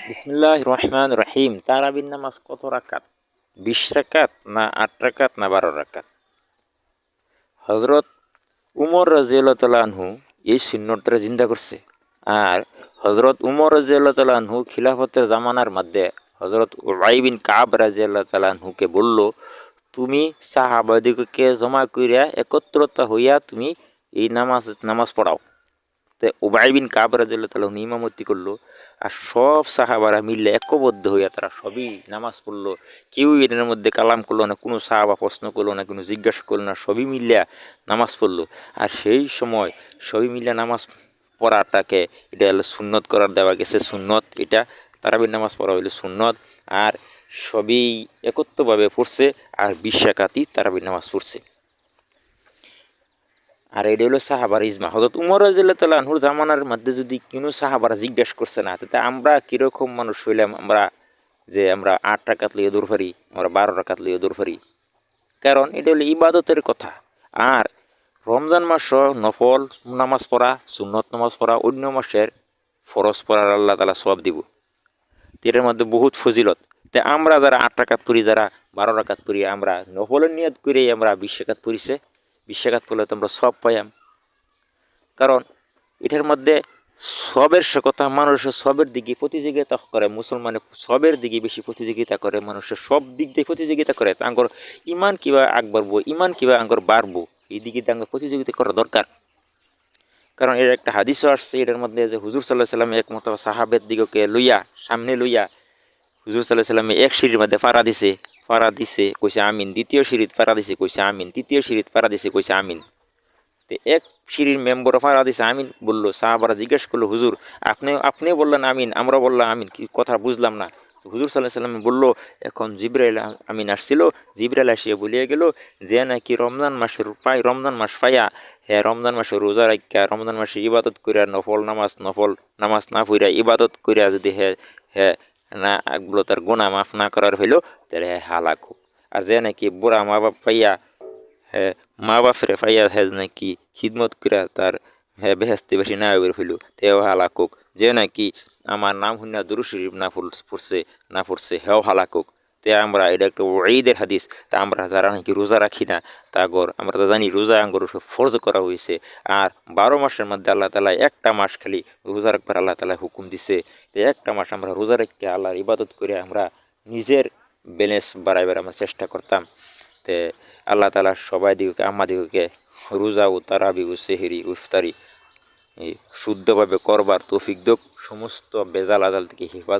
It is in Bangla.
বিসমিল্লাহির রহমানির রহিম। তারাবির নামাজ কত রাকাত? 20 রাকাত না 8 রাকাত না 12 রাকাত? হজরত উমর রাদিয়াল্লাহু তাআলা আনহু এই সুন্নতটা জিন্দা করছে। আর হজরত উমর রাদিয়াল্লাহু তাআলা আনহু খিলাফতের জামানার মধ্যে হজরত উবাই বিন কাব রাদিয়াল্লাহু তাআলা আনহুকে বলল, তুমি সাহাবাদিগকে জমা কইরা একত্রতা হইয়া তুমি এই নামাজ পড়াও। তো উবাই বিন কাব রাদিয়াল্লাহু তাআলা ইমামতি করলো। আর সব সাহাবারা মিললে ঐক্যবদ্ধ হইয়া তারা সবই নামাজ পড়লো। কেউ এটার মধ্যে কালাম করলো না, কোনো সাহাবা প্রশ্ন করলো না, কোনো জিজ্ঞাসা করলো না, সবই মিলিয়া নামাজ পড়লো। আর সেই সময় সবই মিলিয়া নামাজ পড়াটাকে এটা হলো সুন্নত করার দেওয়া গেছে। সুন্নত এটা তারাবির নামাজ পড়া হইলো সুন্নত। আর সবই একত্রভাবে পড়ছে আর 20 রাকাতই তারাবির নামাজ পড়ছে। আর এটা হলো সাহাবার ইজমা। হযরত উমর রাদিয়াল্লাহু তাআলা আনহুর জামানার মধ্যে যদি কোনো সাহাবারা জিজ্ঞাসা করছে না, তাতে আমরা কিরকম মানুষ হইলাম, আমরা 8 রাকাত লইয়া দৌড় পারি, আমরা 12 রাকাত লইয়া দৌড় পারি। কারণ এটা হলো ইবাদতের কথা। আর রমজান মাস নফল নামাজ পড়া, সুন্নত নামাজ পড়া, অন্য মাসের ফরজ পড়ার আল্লাহ তাআলা সওয়াব দিব। এটার মধ্যে বহুত ফজিলত। তাই আমরা যারা 8 রাকাত পড়ি, যারা 12 রাকাত পড়ি, আমরা নফলের নিয়ত করেই আমরা 20 রাকাত পড়িছে। 20 রাকাত পড়লে তো আমরা সব পাইয়াম। কারণ এটার মধ্যে সবের কথা, মানুষের সবের দিকে প্রতিযোগিতা করে। মুসলমানের সবের দিকে বেশি প্রতিযোগিতা করে, মানুষের সব দিক দিয়ে প্রতিযোগিতা করে। তাঙ্গর ইমান কিবা আগ বাড়বো, ইমান কিবা আঙ্গর বাড়বো, এই দিকে তাঙ্গর প্রতিযোগিতা করা দরকার। কারণ এর একটা হাদিসও আসছে এটার মধ্যে, যে হুজুর সাল্লাহ সাল্লাম এক মতো সাহাবের দিগকে লইয়া সামনে লইয়া হুজুর সাল্লাহ সাল্লামে এক সিঁড়ির মধ্যে ফাড়া দিছে কইছে আমিন, দ্বিতীয় সিঁড়িত ফাড়া দিছে কইছে আমিন, তৃতীয় সিঁড়িত ফাড়া দিছে কইছে আমিন। তো এক সিঁড়ির মেম্বর ফাড়া দিছে আমিন বললো। সাহাবারা জিজ্ঞেস করলো, হুজুর আপনিও বললেন আমিন, আমরা বললাম আমিন, কি কথা বুঝলাম না। হুজুর সাল্লাহ সাল্লাম বললো, এখন জিবরাইল আমিন আসছিল, জিবরাইল আসিয়া বলিয়া গেল যে নাকি রমজান মাস পাইয়া হ্যাঁ রমজান মাসে রোজা রাখিয়া, রমজান মাসে ইবাদত করিয়া, নফল নামাজ না পড়িয়া ইবাদত করিয়া যদি হ্যাঁ না আগগুলো তার গুনাহ মাফ না করার হইল, তাহলে হ্যাঁ হালাক হোক। আর যে নাকি বুড়া মা বাপ পাইয়া হ্যাঁ মা বাপরে পাইয়া হ্যাঁ নাকি খিদমত করিয়া তার হ্যাঁ বেহেস্তে বেশি না হইল, তেও হালাক হোক। যে নাকি আমার নাম শুনিয়া দুরূদ শরীফ না পড়ছে হেও হালাক হোক। তে আমরা এটা একটা ঈদের হাদিস। তা আমরা যারা নাকি রোজা রাখি না, আমরা তো জানি রোজা আঙ্গর ফরজ করা হয়েছে। আর 12 মাসের মধ্যে আল্লাহ তাআলা একটা মাস খালি রোজা রাখবার আল্লাহ তাআলা হুকুম দিছে। তো একটা মাস আমরা রোজা রেখে আল্লাহর ইবাদত করে আমরা নিজের ব্যালেন্স বাড়াইবার আমরা চেষ্টা করতাম। তে আল্লাহ তাআলা সবাই দিগকে আমাদিগকে রোজা ও তারাবি ও সেহরি ইফতারি শুদ্ধভাবে করবার তৌফিক দিক, সমস্ত বেজাল আজাল থেকে হেফাজত